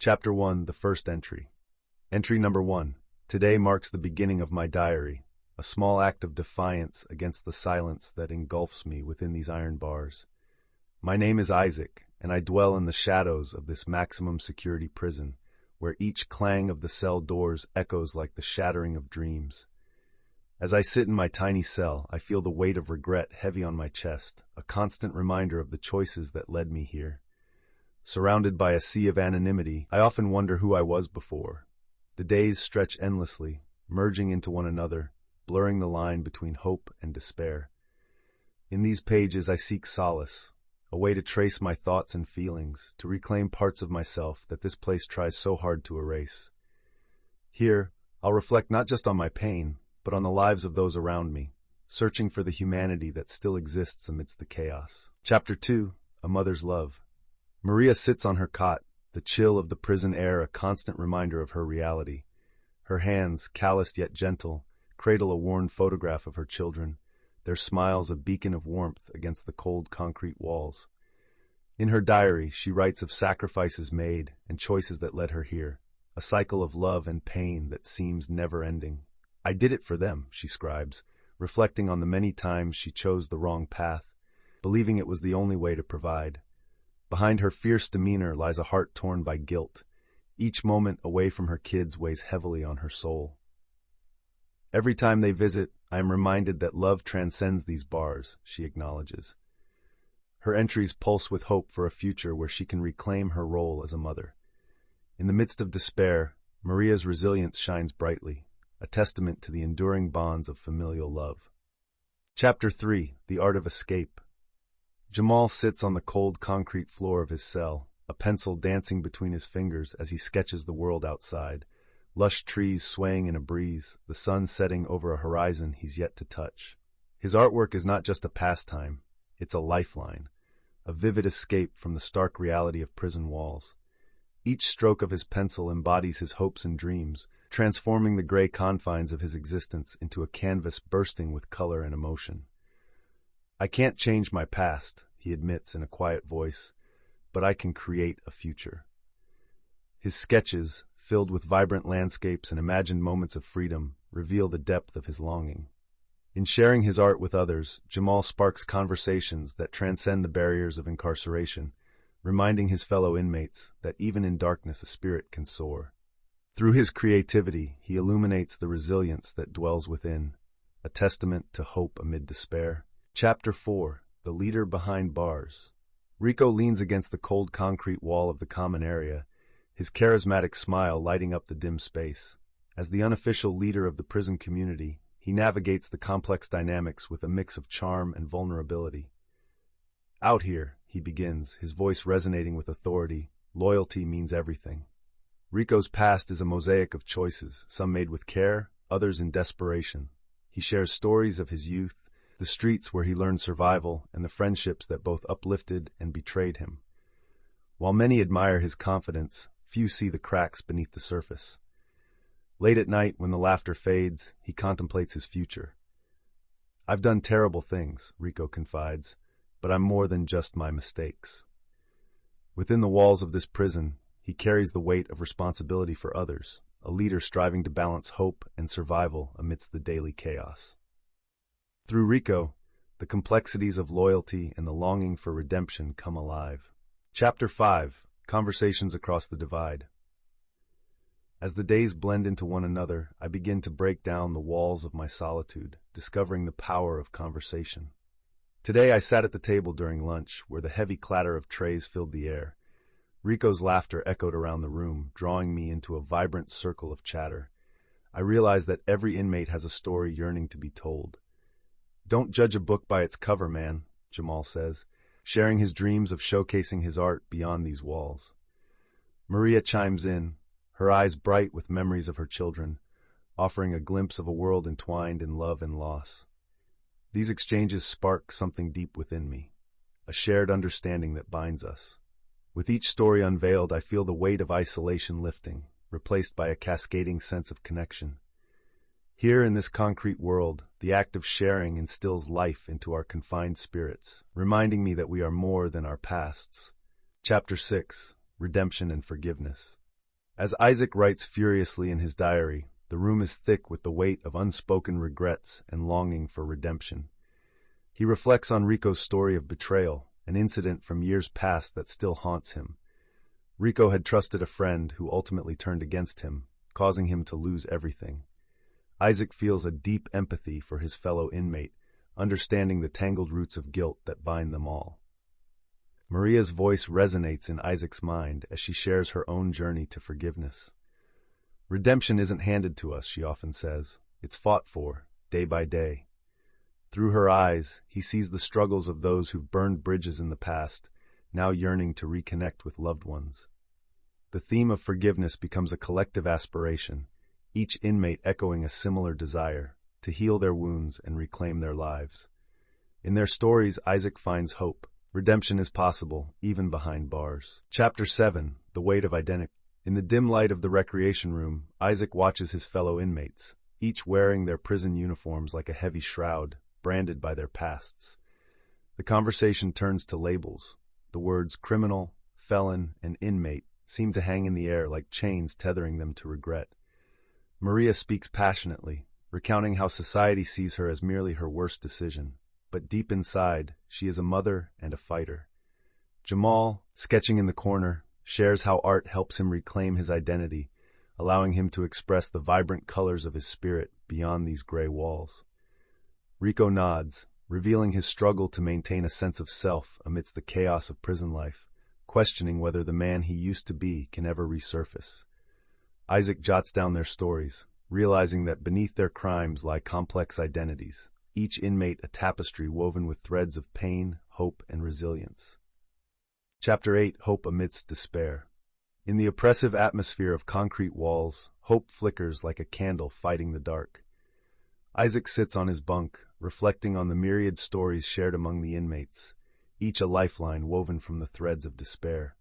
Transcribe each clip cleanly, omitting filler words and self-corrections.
Chapter 1, the first entry. Entry number 1. Today marks the beginning of my diary, a small act of defiance against the silence that engulfs me within these iron bars. My name is Isaac, and I dwell in the shadows of this maximum security prison, where each clang of the cell doors echoes like the shattering of dreams. As I sit in my tiny cell, I feel the weight of regret heavy on my chest, a constant reminder of the choices that led me here. Surrounded by a sea of anonymity, I often wonder who I was before. The days stretch endlessly, merging into one another, blurring the line between hope and despair. In these pages I seek solace, a way to trace my thoughts and feelings, to reclaim parts of myself that this place tries so hard to erase. Here, I'll reflect not just on my pain, but on the lives of those around me, searching for the humanity that still exists amidst the chaos. Chapter 2, A Mother's Love. Maria sits on her cot, the chill of the prison air a constant reminder of her reality. Her hands, calloused yet gentle, cradle a worn photograph of her children, their smiles a beacon of warmth against the cold concrete walls. In her diary, she writes of sacrifices made and choices that led her here, a cycle of love and pain that seems never-ending. I did it for them, she scribes, reflecting on the many times she chose the wrong path, believing it was the only way to provide. Behind her fierce demeanor lies a heart torn by guilt. Each moment away from her kids weighs heavily on her soul. Every time they visit, I am reminded that love transcends these bars, she acknowledges. Her entries pulse with hope for a future where she can reclaim her role as a mother. In the midst of despair, Maria's resilience shines brightly, a testament to the enduring bonds of familial love. Chapter 3, The Art of Escape. Jamal sits on the cold concrete floor of his cell, a pencil dancing between his fingers as he sketches the world outside, lush trees swaying in a breeze, the sun setting over a horizon he's yet to touch. His artwork is not just a pastime, it's a lifeline, a vivid escape from the stark reality of prison walls. Each stroke of his pencil embodies his hopes and dreams, transforming the gray confines of his existence into a canvas bursting with color and emotion. I can't change my past, he admits in a quiet voice, but I can create a future. His sketches, filled with vibrant landscapes and imagined moments of freedom, reveal the depth of his longing. In sharing his art with others, Jamal sparks conversations that transcend the barriers of incarceration, reminding his fellow inmates that even in darkness a spirit can soar. Through his creativity, he illuminates the resilience that dwells within, a testament to hope amid despair. Chapter 4, The Leader Behind Bars. Rico leans against the cold concrete wall of the common area, his charismatic smile lighting up the dim space. As the unofficial leader of the prison community, he navigates the complex dynamics with a mix of charm and vulnerability. Out here, he begins, his voice resonating with authority, loyalty means everything. Rico's past is a mosaic of choices, some made with care, others in desperation. He shares stories of his youth, the streets where he learned survival, and the friendships that both uplifted and betrayed him. While many admire his confidence, few see the cracks beneath the surface. Late at night, when the laughter fades, he contemplates his future. I've done terrible things, Rico confides, but I'm more than just my mistakes. Within the walls of this prison, he carries the weight of responsibility for others, a leader striving to balance hope and survival amidst the daily chaos. Through Rico, the complexities of loyalty and the longing for redemption come alive. Chapter 5, Conversations Across the Divide. As the days blend into one another, I begin to break down the walls of my solitude, discovering the power of conversation. Today I sat at the table during lunch, where the heavy clatter of trays filled the air. Rico's laughter echoed around the room, drawing me into a vibrant circle of chatter. I realized that every inmate has a story yearning to be told. Don't judge a book by its cover, man, Jamal says, sharing his dreams of showcasing his art beyond these walls. Maria chimes in, her eyes bright with memories of her children, offering a glimpse of a world entwined in love and loss. These exchanges spark something deep within me, a shared understanding that binds us. With each story unveiled, I feel the weight of isolation lifting, replaced by a cascading sense of connection. Here in this concrete world, the act of sharing instills life into our confined spirits, reminding me that we are more than our pasts. Chapter 6, Redemption and Forgiveness. As Isaac writes furiously in his diary, the room is thick with the weight of unspoken regrets and longing for redemption. He reflects on Rico's story of betrayal, an incident from years past that still haunts him. Rico had trusted a friend who ultimately turned against him, causing him to lose everything. Isaac feels a deep empathy for his fellow inmate, understanding the tangled roots of guilt that bind them all. Maria's voice resonates in Isaac's mind as she shares her own journey to forgiveness. Redemption isn't handed to us, she often says. It's fought for, day by day. Through her eyes, he sees the struggles of those who've burned bridges in the past, now yearning to reconnect with loved ones. The theme of forgiveness becomes a collective aspiration, each inmate echoing a similar desire to heal their wounds and reclaim their lives. In their stories, Isaac finds hope. Redemption is possible, even behind bars. Chapter 7. The Weight of Identity. In the dim light of the recreation room, Isaac watches his fellow inmates, each wearing their prison uniforms like a heavy shroud, branded by their pasts. The conversation turns to labels. The words criminal, felon, and inmate seem to hang in the air like chains tethering them to regret. Maria speaks passionately, recounting how society sees her as merely her worst decision. But deep inside, she is a mother and a fighter. Jamal, sketching in the corner, shares how art helps him reclaim his identity, allowing him to express the vibrant colors of his spirit beyond these gray walls. Rico nods, revealing his struggle to maintain a sense of self amidst the chaos of prison life, questioning whether the man he used to be can ever resurface. Isaac jots down their stories, realizing that beneath their crimes lie complex identities, each inmate a tapestry woven with threads of pain, hope, and resilience. Chapter 8. Hope Amidst Despair. In the oppressive atmosphere of concrete walls, hope flickers like a candle fighting the dark. Isaac sits on his bunk, reflecting on the myriad stories shared among the inmates, each a lifeline woven from the threads of despair.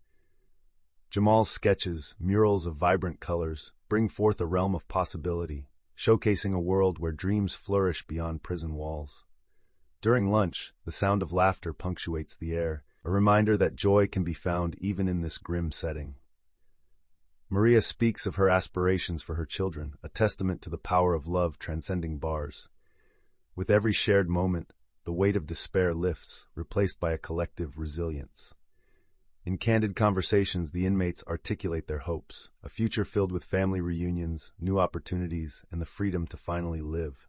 Jamal's sketches, murals of vibrant colors, bring forth a realm of possibility, showcasing a world where dreams flourish beyond prison walls. During lunch, the sound of laughter punctuates the air, a reminder that joy can be found even in this grim setting. Maria speaks of her aspirations for her children, a testament to the power of love transcending bars. With every shared moment, the weight of despair lifts, replaced by a collective resilience. In candid conversations, the inmates articulate their hopes, a future filled with family reunions, new opportunities, and the freedom to finally live.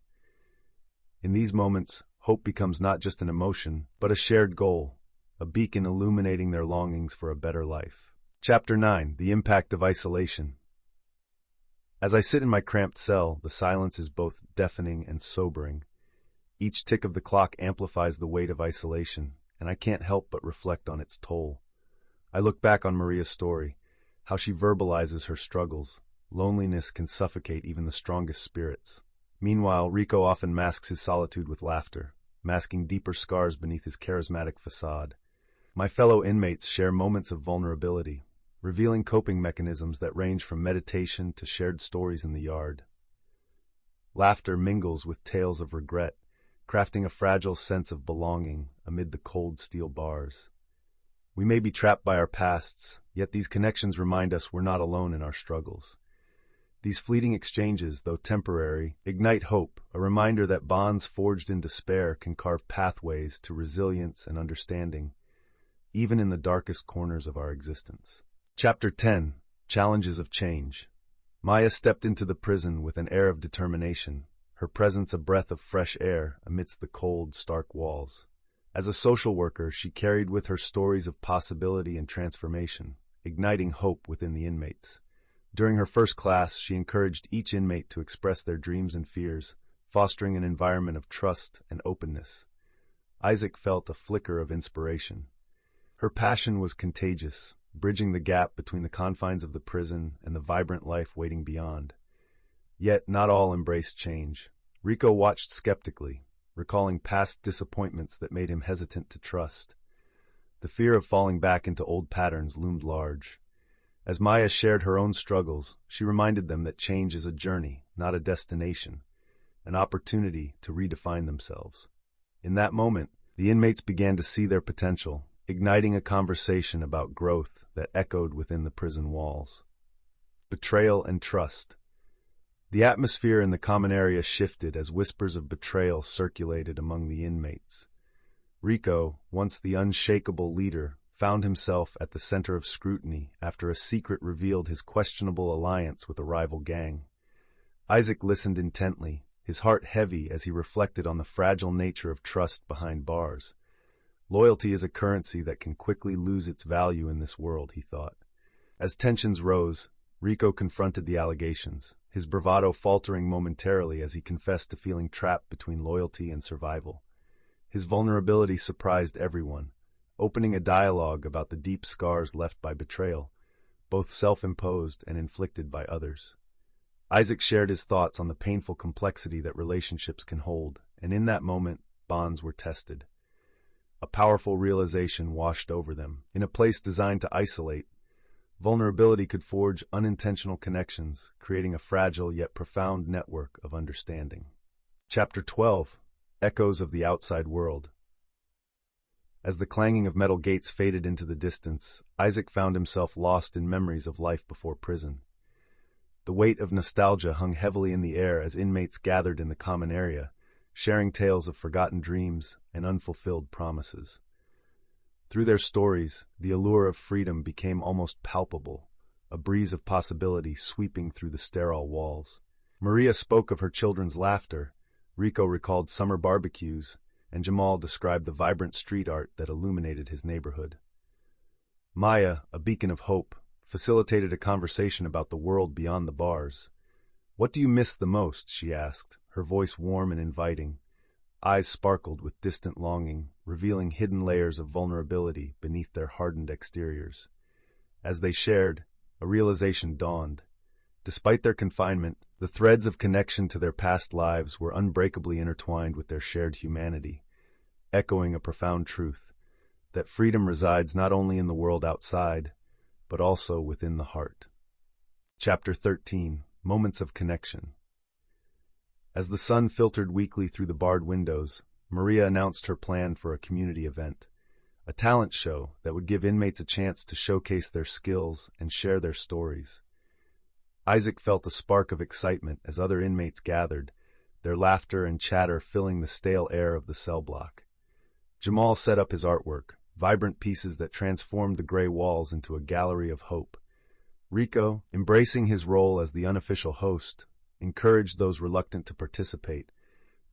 In these moments, hope becomes not just an emotion, but a shared goal, a beacon illuminating their longings for a better life. Chapter 9. The Impact of Isolation. As I sit in my cramped cell, the silence is both deafening and sobering. Each tick of the clock amplifies the weight of isolation, and I can't help but reflect on its toll. I look back on Maria's story, how she verbalizes her struggles. Loneliness can suffocate even the strongest spirits. Meanwhile, Rico often masks his solitude with laughter, masking deeper scars beneath his charismatic facade. My fellow inmates share moments of vulnerability, revealing coping mechanisms that range from meditation to shared stories in the yard. Laughter mingles with tales of regret, crafting a fragile sense of belonging amid the cold steel bars. We may be trapped by our pasts, yet these connections remind us we're not alone in our struggles. These fleeting exchanges, though temporary, ignite hope, a reminder that bonds forged in despair can carve pathways to resilience and understanding, even in the darkest corners of our existence. Chapter 10. Challenges of Change. Maya stepped into the prison with an air of determination, her presence a breath of fresh air amidst the cold, stark walls. As a social worker, she carried with her stories of possibility and transformation, igniting hope within the inmates. During her first class, she encouraged each inmate to express their dreams and fears, fostering an environment of trust and openness. Isaac felt a flicker of inspiration. Her passion was contagious, bridging the gap between the confines of the prison and the vibrant life waiting beyond. Yet not all embraced change. Rico watched skeptically, recalling past disappointments that made him hesitant to trust. The fear of falling back into old patterns loomed large. As Maya shared her own struggles, she reminded them that change is a journey, not a destination, an opportunity to redefine themselves. In that moment, the inmates began to see their potential, igniting a conversation about growth that echoed within the prison walls. Betrayal and Trust. The atmosphere in the common area shifted as whispers of betrayal circulated among the inmates. Rico, once the unshakable leader, found himself at the center of scrutiny after a secret revealed his questionable alliance with a rival gang. Isaac listened intently, his heart heavy as he reflected on the fragile nature of trust behind bars. Loyalty is a currency that can quickly lose its value in this world, he thought. As tensions rose, Rico confronted the allegations, his bravado faltering momentarily as he confessed to feeling trapped between loyalty and survival. His vulnerability surprised everyone, opening a dialogue about the deep scars left by betrayal, both self-imposed and inflicted by others. Isaac shared his thoughts on the painful complexity that relationships can hold, and in that moment, bonds were tested. A powerful realization washed over them. In a place designed to isolate, vulnerability could forge unintentional connections, creating a fragile yet profound network of understanding. Chapter 12. Echoes of the Outside World. As the clanging of metal gates faded into the distance, Isaac found himself lost in memories of life before prison. The weight of nostalgia hung heavily in the air as inmates gathered in the common area, sharing tales of forgotten dreams and unfulfilled promises. Through their stories, the allure of freedom became almost palpable, a breeze of possibility sweeping through the sterile walls. Maria spoke of her children's laughter, Rico recalled summer barbecues, and Jamal described the vibrant street art that illuminated his neighborhood. Maya, a beacon of hope, facilitated a conversation about the world beyond the bars. "What do you miss the most?" she asked, her voice warm and inviting. Eyes sparkled with distant longing, revealing hidden layers of vulnerability beneath their hardened exteriors. As they shared, a realization dawned. Despite their confinement, the threads of connection to their past lives were unbreakably intertwined with their shared humanity, echoing a profound truth, that freedom resides not only in the world outside, but also within the heart. Chapter 13. Moments of Connection. As the sun filtered weakly through the barred windows, Maria announced her plan for a community event, a talent show that would give inmates a chance to showcase their skills and share their stories. Isaac felt a spark of excitement as other inmates gathered, their laughter and chatter filling the stale air of the cell block. Jamal set up his artwork, vibrant pieces that transformed the gray walls into a gallery of hope. Rico, embracing his role as the unofficial host, encouraged those reluctant to participate,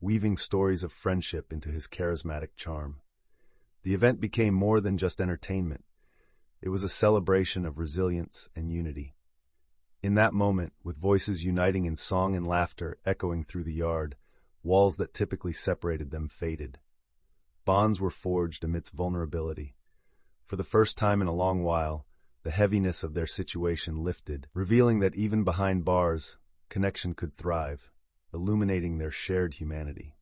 weaving stories of friendship into his charismatic charm. The event became more than just entertainment. It was a celebration of resilience and unity. In that moment, with voices uniting in song and laughter echoing through the yard, walls that typically separated them faded. Bonds were forged amidst vulnerability. For the first time in a long while, the heaviness of their situation lifted, revealing that even behind bars, connection could thrive, illuminating their shared humanity.